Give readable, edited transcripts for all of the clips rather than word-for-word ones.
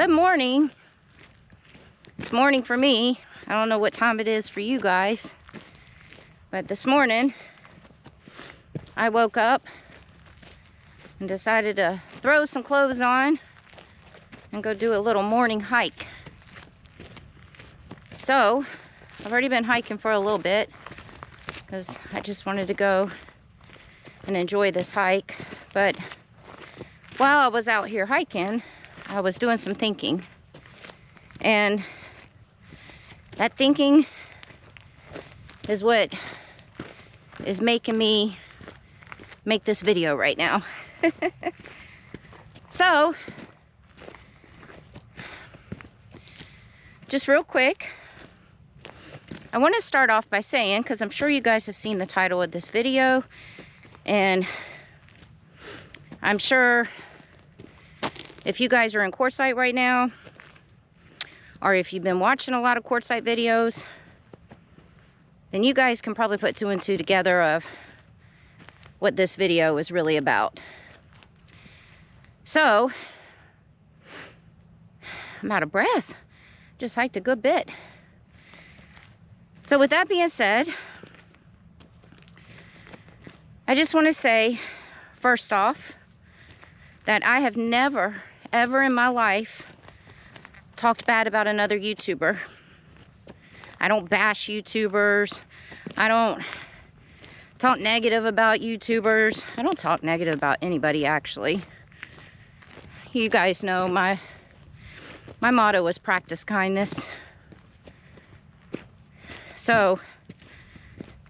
Good morning. It's morning for me. I don't know what time it is for you guys, but this morning I woke up and decided to throw some clothes on and go do a little morning hike. So I've already been hiking for a little bit because I just wanted to go and enjoy this hike. But while I was out here hiking, I was doing some thinking, and that thinking is what is making me make this video right now. So just real quick, I want to start off by saying, because I'm sure you guys have seen the title of this video, and I'm sure if you guys are in Quartzsite right now, or if you've been watching a lot of Quartzsite videos, then you guys can probably put two and two together of what this video is really about. So, I'm out of breath. Just hiked a good bit. So with that being said, I just want to say, first off, that I have never, ever in my life talked bad about another YouTuber. I don't bash YouTubers. I don't talk negative about YouTubers. I don't talk negative about anybody, actually. You guys know my motto is practice kindness. So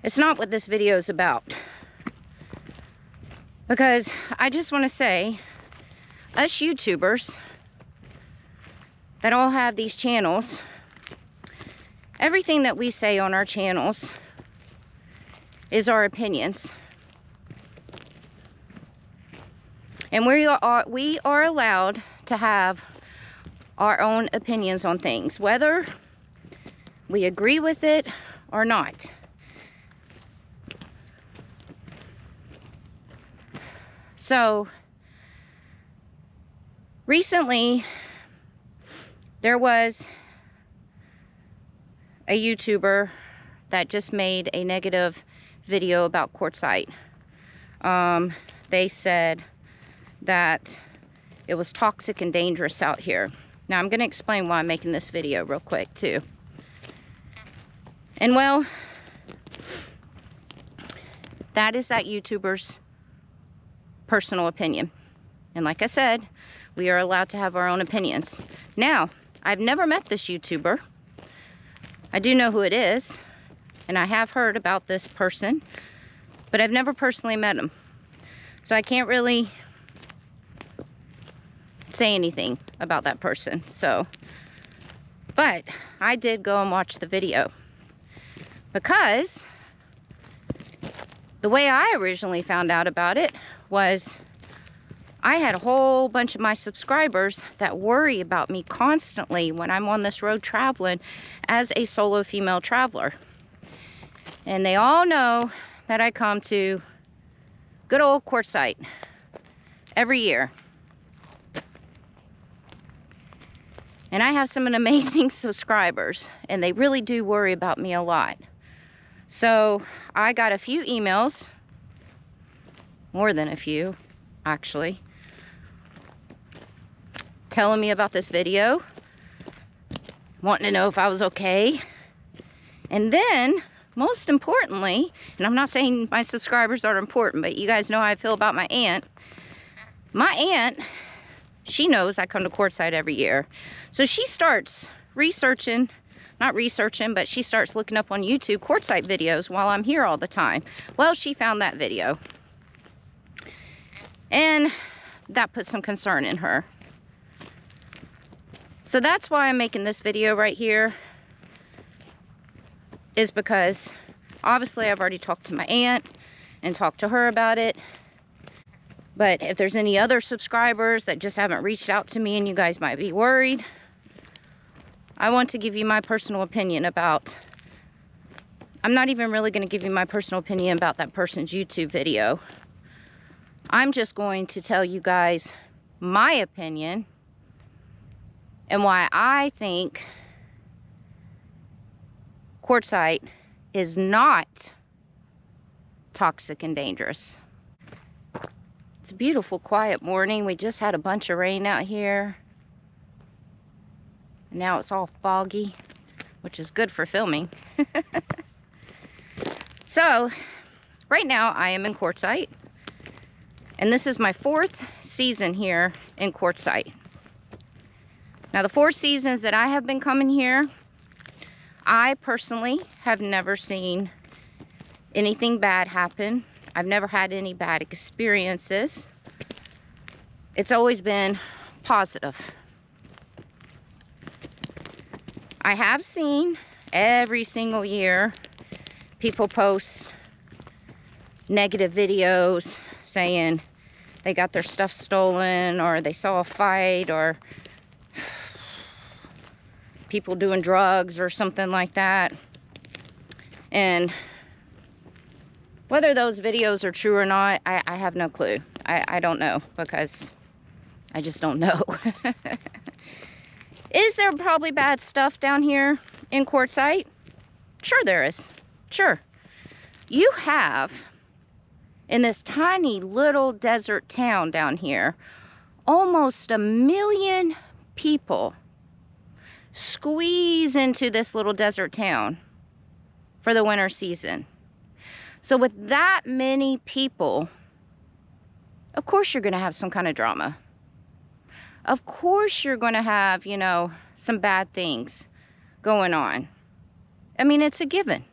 it's not what this video is about. Because I just want to say, us YouTubers that all have these channels, everything that we say on our channels is our opinions. And we are allowed to have our own opinions on things, whether we agree with it or not. So recently, there was a YouTuber that just made a negative video about Quartzsite. They said that it was toxic and dangerous out here. Now, I'm going to explain why I'm making this video real quick, too. And, well, that is that YouTuber's personal opinion. And like I said, we are allowed to have our own opinions. Now, I've never met this YouTuber. I do know who it is, and I have heard about this person, but I've never personally met him. So I can't really say anything about that person. So, but I did go and watch the video, because the way I originally found out about it was I had a whole bunch of my subscribers that worry about me constantly when I'm on this road traveling as a solo female traveler. And they all know that I come to good old Quartzsite every year. And I have some amazing subscribers, and they really do worry about me a lot. So I got a few emails, more than a few, actually, telling me about this video, wanting to know if I was okay. And then, most importantly, and I'm not saying my subscribers are important, but you guys know how I feel about my aunt. My aunt, she knows I come to Quartzsite every year. So she starts researching, not researching, but she starts looking up on YouTube Quartzsite videos while I'm here all the time. Well, she found that video, and that put some concern in her. So that's why I'm making this video right here, is because obviously I've already talked to my aunt and talked to her about it. But if there's any other subscribers that just haven't reached out to me and you guys might be worried, I want to give you my personal opinion about, I'm not even really going to give you my personal opinion about that person's YouTube video. I'm just going to tell you guys my opinion and why I think quartzsite is not toxic and dangerous. It's a beautiful, quiet morning. We just had a bunch of rain out here. And now it's all foggy, which is good for filming. So, right now I am in Quartzsite. And this is my 4th season here in Quartzsite. Now, the 4 seasons that I have been coming here, I personally have never seen anything bad happen. I've never had any bad experiences. It's always been positive. I have seen every single year people post negative videos saying they got their stuff stolen, or they saw a fight, or people doing drugs or something like that. And whether those videos are true or not, I have no clue. I don't know, because I just don't know. Is there probably bad stuff down here in Quartzsite? Sure there is. Sure. You have, in this tiny little desert town down here, almost 1 million people squeeze into this little desert town for the winter season. So with that many people, of course you're going to have some kind of drama. Of course you're going to have, you know, some bad things going on. I mean, it's a given.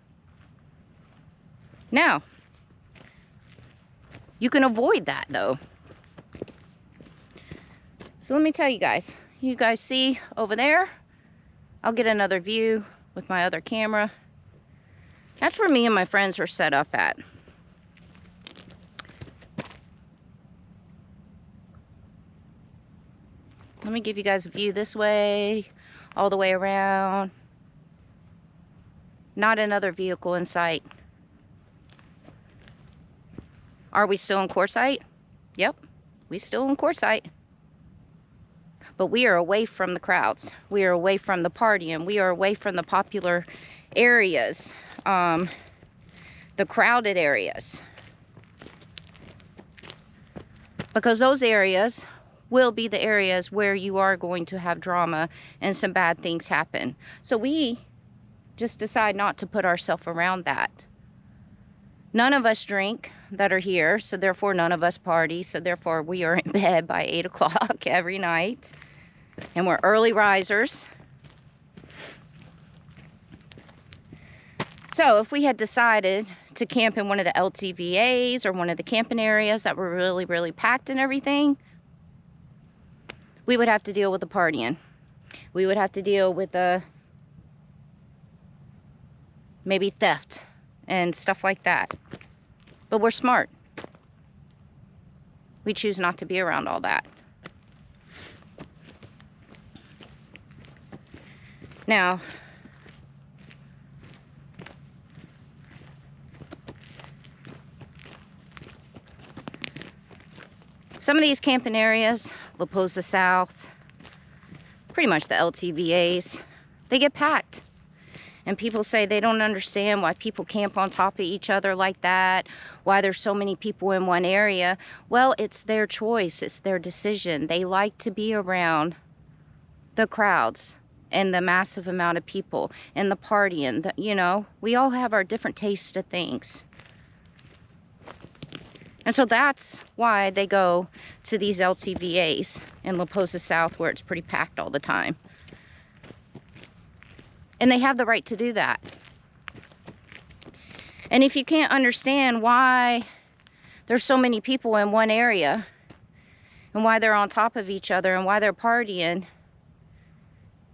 Now, you can avoid that though. So let me tell you guys. You guys see over there? I'll get another view with my other camera. That's where me and my friends are set up at. Let me give you guys a view this way, all the way around. Not another vehicle in sight. Are we still in Quartzsite? Yep, we still in Quartzsite. But we are away from the crowds. We are away from the partying. We are away from the popular areas, the crowded areas. Because those areas will be the areas where you are going to have drama and some bad things happen. So we just decide not to put ourselves around that. None of us drink that are here, so therefore none of us party, so therefore we are in bed by 8 o'clock every night. And we're early risers. So if we had decided to camp in one of the LTVAs or one of the camping areas that were really, really packed and everything, we would have to deal with the partying. We would have to deal with the maybe theft and stuff like that. But we're smart. We choose not to be around all that. Now, some of these camping areas, La Posa South, pretty much the LTVAs, they get packed. And people say they don't understand why people camp on top of each other like that, why there's so many people in one area. Well, it's their choice, it's their decision. They like to be around the crowds and the massive amount of people and the partying. You know, we all have our different tastes of things. And so that's why they go to these LTVAs in La Posa South, where it's pretty packed all the time. And they have the right to do that. And if you can't understand why there's so many people in one area, and why they're on top of each other, and why they're partying,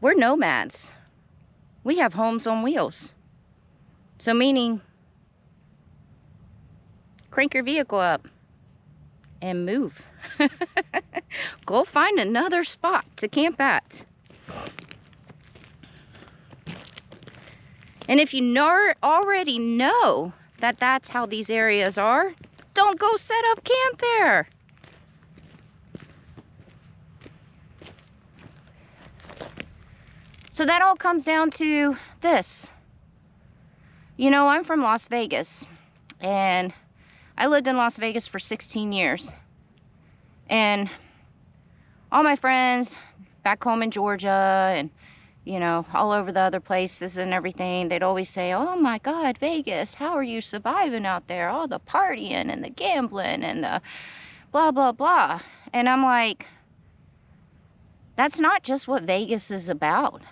we're nomads. We have homes on wheels. So meaning, crank your vehicle up and move. Go find another spot to camp at. And if you already know that that's how these areas are, don't go set up camp there. So that all comes down to this. You know, I'm from Las Vegas, and I lived in Las Vegas for 16 years. And all my friends back home in Georgia and, you know, all over the other places and everything, they'd always say, oh my God, Vegas, how are you surviving out there? All the partying and the gambling and the blah, blah, blah. And I'm like, that's not just what Vegas is about.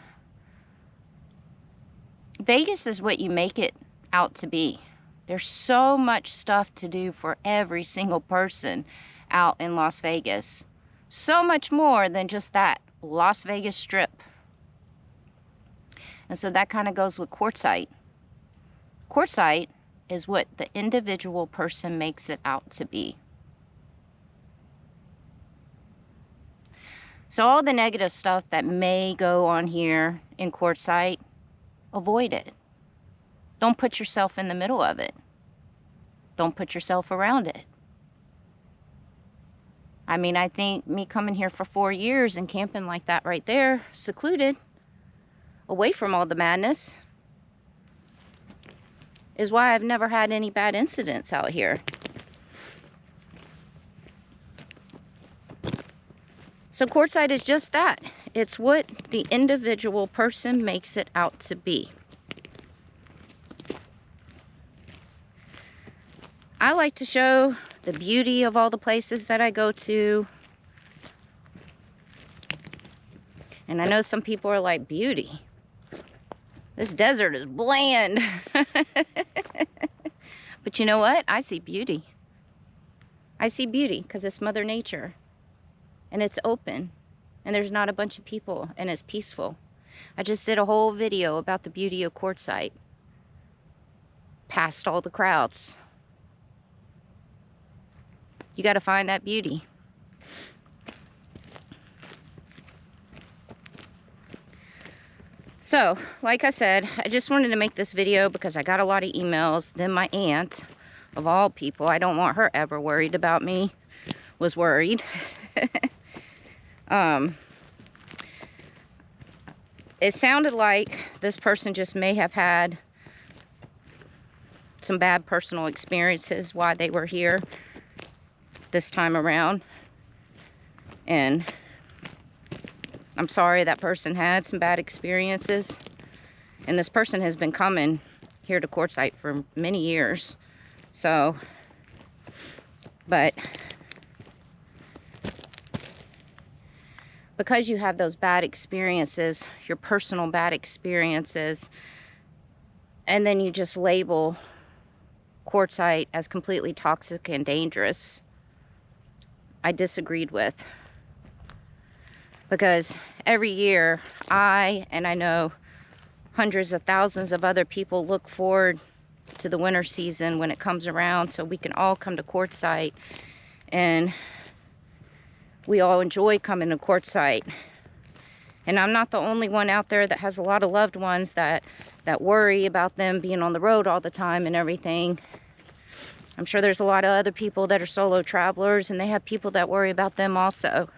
Vegas is what you make it out to be. There's so much stuff to do for every single person out in Las Vegas. So much more than just that Las Vegas Strip. And so that kind of goes with Quartzsite. Quartzsite is what the individual person makes it out to be. So all the negative stuff that may go on here in Quartzsite, avoid it. Don't put yourself in the middle of it. Don't put yourself around it. I mean, I think me coming here for 4 years and camping like that right there, secluded, away from all the madness, is why I've never had any bad incidents out here. So Quartzsite is just that. It's what the individual person makes it out to be. I like to show the beauty of all the places that I go to. And I know some people are like, beauty? This desert is bland. But you know what? I see beauty. I see beauty because it's Mother Nature. And it's open. And there's not a bunch of people. And it's peaceful. I just did a whole video about the beauty of Quartzsite. Past all the crowds. You got to find that beauty. So, like I said, I just wanted to make this video because I got a lot of emails. Then my aunt, of all people, I don't want her ever worried about me, was worried. It sounded like this person just may have had some bad personal experiences while they were here this time around. And I'm sorry that person had some bad experiences. And this person has been coming here to Quartzsite for many years. So, but because you have those bad experiences, your personal bad experiences, and then you just label Quartzsite as completely toxic and dangerous, I disagreed with. Because every year, I know hundreds of thousands of other people look forward to the winter season when it comes around so we can all come to Quartzsite, and we all enjoy coming to Quartzsite. And I'm not the only one out there that has a lot of loved ones that worry about them being on the road all the time and everything. I'm sure there's a lot of other people that are solo travelers, and they have people that worry about them also.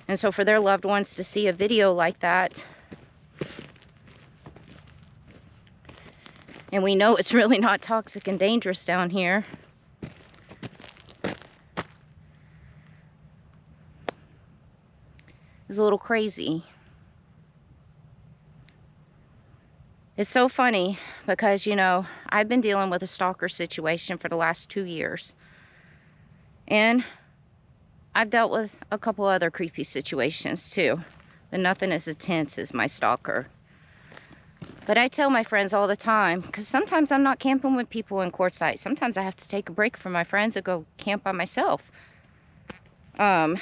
And so for their loved ones to see a video like that, and we know it's really not toxic and dangerous down here, is a little crazy. It's so funny because, you know, I've been dealing with a stalker situation for the last 2 years. And I've dealt with a couple other creepy situations too. But nothing as intense as my stalker. But I tell my friends all the time, because sometimes I'm not camping with people in Quartzsite. Sometimes I have to take a break from my friends and go camp by myself. But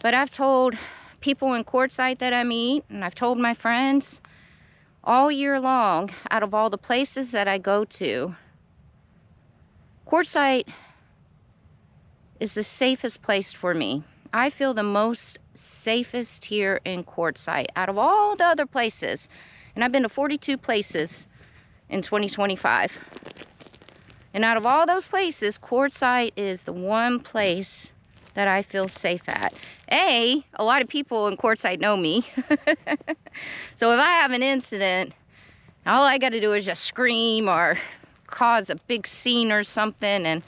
I've told people in Quartzsite that I meet, and I've told my friends all year long, out of all the places that I go to, Quartzsite is the safest place for me. I feel the most safest here in Quartzsite out of all the other places. And I've been to 42 places in 2025. And out of all those places, Quartzsite is the one place that I feel safe at. A lot of people in Quartzsite know me. So if I have an incident, all I got to do is just scream or cause a big scene or something,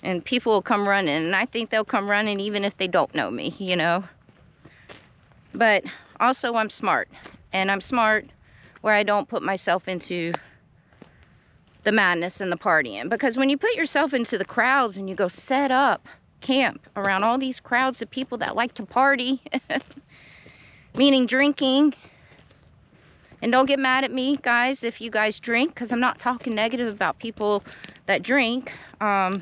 and people will come running. And I think they'll come running even if they don't know me, you know. But also I'm smart. And I'm smart where I don't put myself into the madness and the partying. Because when you put yourself into the crowds and you go set up camp around all these crowds of people that like to party, meaning drinking, and don't get mad at me, guys, if you guys drink, because I'm not talking negative about people that drink. You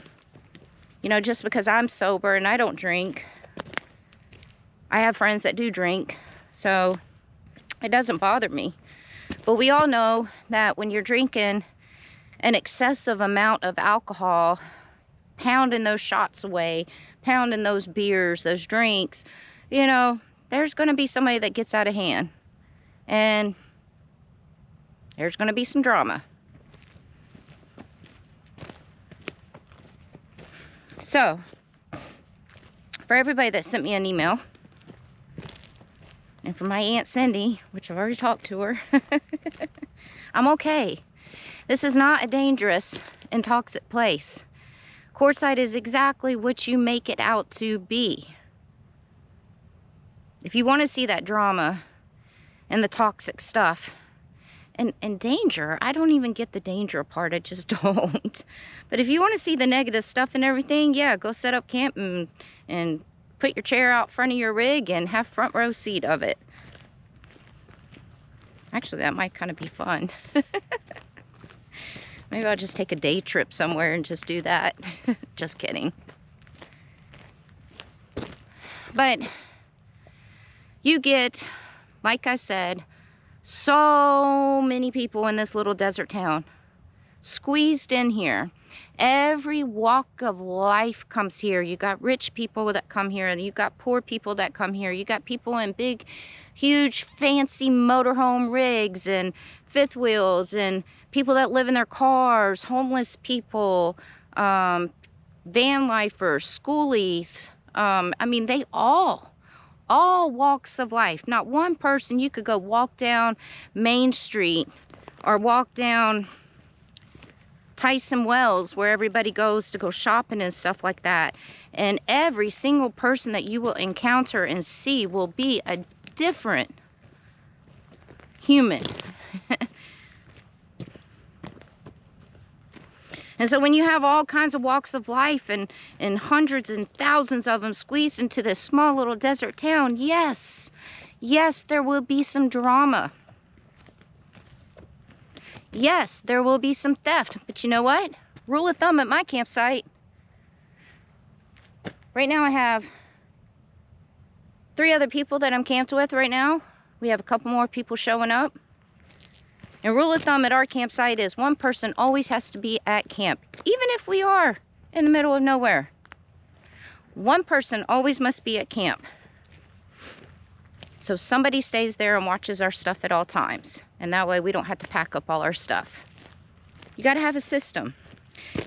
know, just because I'm sober and I don't drink, I have friends that do drink, so it doesn't bother me. But we all know that when you're drinking an excessive amount of alcohol, pounding those shots away, pounding those beers, those drinks, you know, there's going to be somebody that gets out of hand. And there's going to be some drama. So, for everybody that sent me an email, and for my Aunt Cindy, which I've already talked to her, I'm okay. This is not a dangerous and toxic place. Quartzsite is exactly what you make it out to be. If you want to see that drama and the toxic stuff and danger, I don't even get the danger part, I just don't. But if you want to see the negative stuff and everything, yeah, go set up camp and put your chair out front of your rig and have front row seat of it. Actually, that might kind of be fun. Maybe I'll just take a day trip somewhere and just do that. Just kidding. But you get, like I said, so many people in this little desert town squeezed in here. Every walk of life comes here. You got rich people that come here, and you got poor people that come here. You got people in big, huge, fancy motorhome rigs and fifth wheels, and people that live in their cars, homeless people, van lifers, schoolies. I mean, they all walks of life. Not one person, you could go walk down Main Street or walk down Tyson Wells, where everybody goes to go shopping and stuff like that, and every single person that you will encounter and see will be a different human. And so when you have all kinds of walks of life and hundreds and thousands of them squeezed into this small little desert town, yes, there will be some drama. Yes, there will be some theft. But you know what? Rule of thumb at my campsite. Right now I have 3 other people that I'm camped with right now. We have a couple more people showing up. And rule of thumb at our campsite is 1 person always has to be at camp, even if we are in the middle of nowhere. 1 person always must be at camp. So somebody stays there and watches our stuff at all times. And that way we don't have to pack up all our stuff. You got to have a system.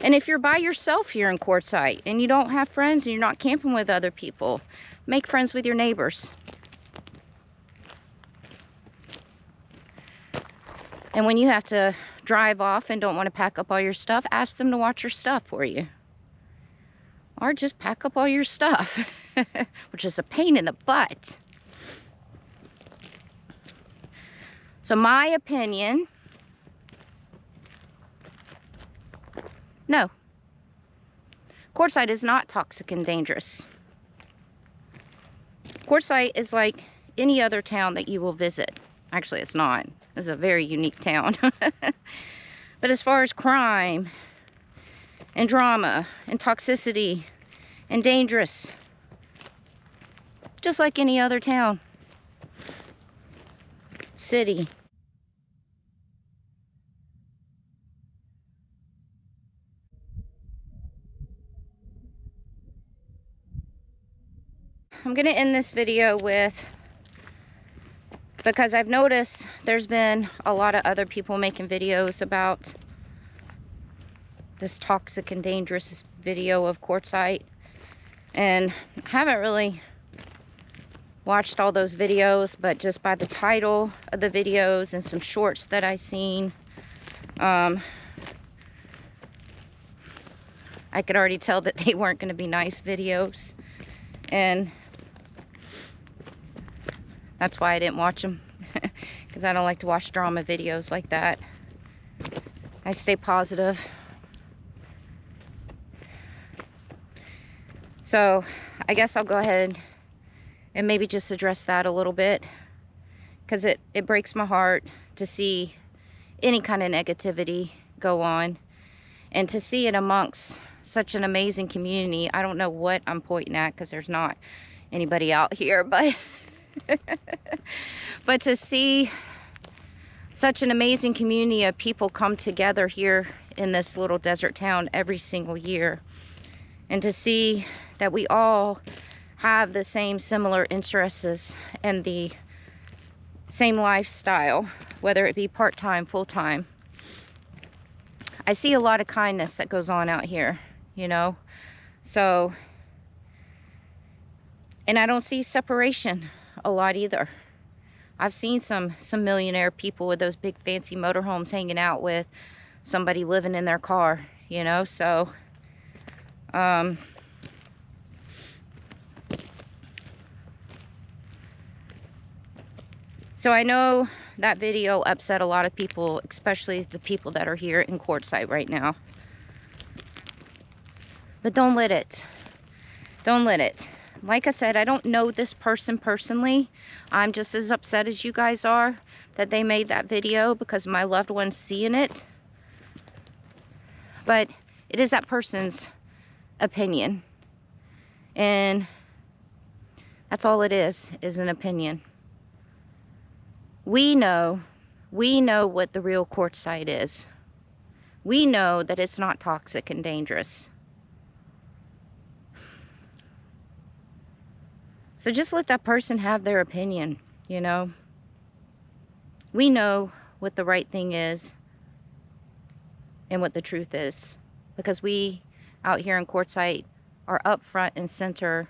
And if you're by yourself here in Quartzsite and you don't have friends and you're not camping with other people, make friends with your neighbors. And when you have to drive off and don't want to pack up all your stuff, ask them to watch your stuff for you. Or just pack up all your stuff, which is a pain in the butt. So my opinion, no. Quartzsite is not toxic and dangerous. Quartzsite is like any other town that you will visit. Actually, it's not. It's a very unique town. But as far as crime and drama and toxicity and dangerous, just like any other town, city. I'm gonna end this video with, because I've noticed there's been a lot of other people making videos about this toxic and dangerous video of Quartzsite. And I haven't really watched all those videos, but just by the title of the videos and some shorts that I seen, I could already tell that they weren't going to be nice videos. And that's why I didn't watch them, because I don't like to watch drama videos like that. I stay positive. So I guess I'll go ahead and maybe just address that a little bit, because it breaks my heart to see any kind of negativity go on, and to see it amongst such an amazing community. I don't know what I'm pointing at, because there's not anybody out here, but but to see such an amazing community of people come together here in this little desert town every single year, and to see that we all have the same similar interests and the same lifestyle, whether it be part-time, full-time. I see a lot of kindness that goes on out here, you know. So, and I don't see separation a lot either. I've seen some millionaire people with those big fancy motorhomes hanging out with somebody living in their car, you know. So so I know that video upset a lot of people, especially the people that are here in Quartzsite right now. But don't let it. Don't let it. Like I said, I don't know this person personally. I'm just as upset as you guys are that they made that video, because my loved one's seeing it. But it is that person's opinion. And that's all it is an opinion. We know what the real Quartzsite is. We know that it's not toxic and dangerous. So just let that person have their opinion, you know. We know what the right thing is and what the truth is, because we out here in Quartzsite are up front and center,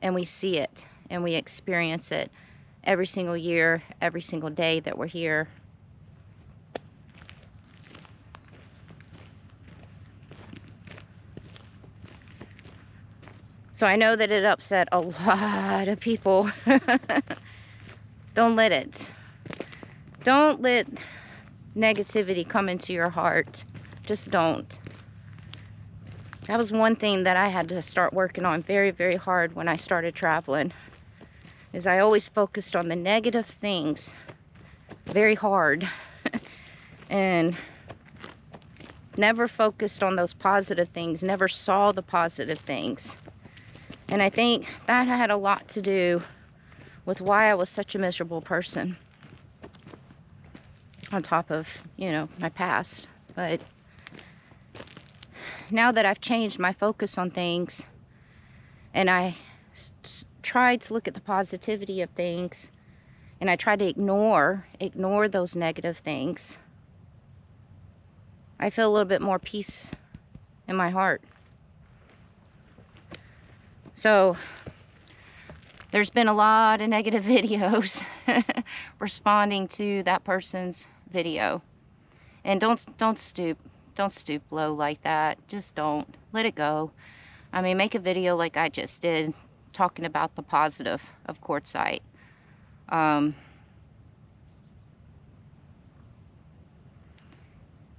and we see it and we experience it every single year, every single day that we're here. So I know that it upset a lot of people. Don't let it. Don't let negativity come into your heart. Just don't. That was one thing that I had to start working on very, very hard when I started traveling. Is I always focused on the negative things very hard. And never focused on those positive things. Never saw the positive things. And I think that had a lot to do with why I was such a miserable person. On top of, you know, my past. But now that I've changed my focus on things, and I tried to look at the positivity of things, and I try to ignore those negative things, I feel a little bit more peace in my heart. So there's been a lot of negative videos responding to that person's video. And don't stoop low like that. Just don't. Let it go. I mean, make a video like I just did, talking about the positive of Quartzsite.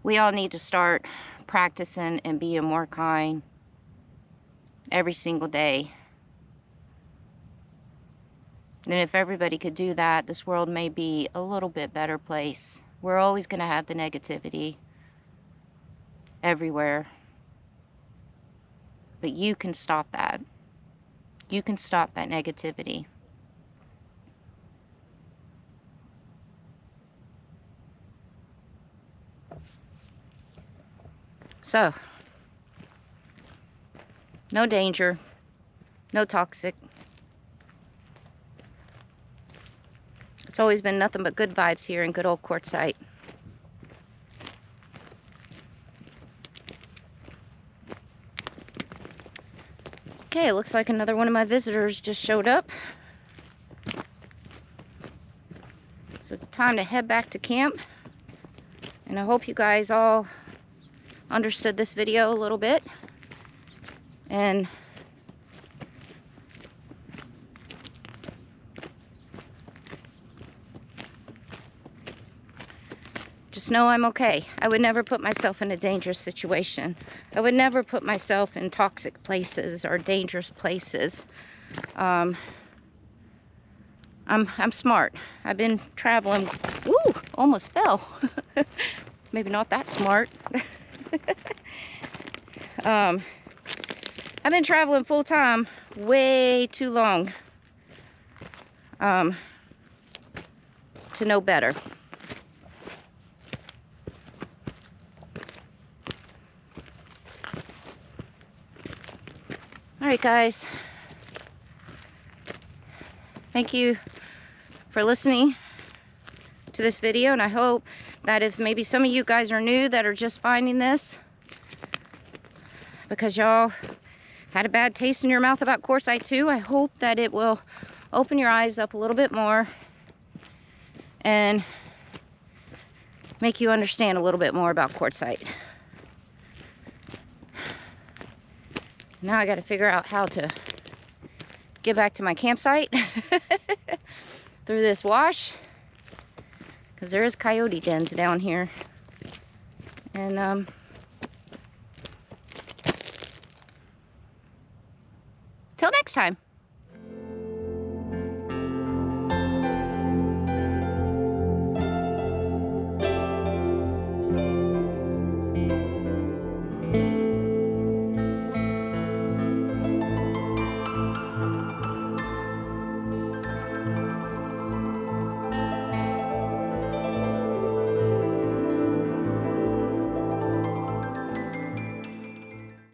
We all need to start practicing and being more kind every single day. And if everybody could do that, this world may be a little bit better place. We're always going to have the negativity everywhere. But you can stop that. You can stop that negativity. So, no danger, no toxic. It's always been nothing but good vibes here in good old Quartzsite. Okay, it looks like another one of my visitors just showed up. So time to head back to camp. And I hope you guys all understood this video a little bit. And just know I'm okay. I would never put myself in a dangerous situation. I would never put myself in toxic places or dangerous places. I'm smart. I've been traveling. Ooh, almost fell. Maybe not that smart. I've been traveling full time way too long to know better. Alright guys, thank you for listening to this video, and I hope that if maybe some of you guys are new that are just finding this because y'all had a bad taste in your mouth about Quartzsite too, I hope that it will open your eyes up a little bit more and make you understand a little bit more about Quartzsite. Now I got to figure out how to get back to my campsite through this wash, because there is coyote dens down here. And till next time.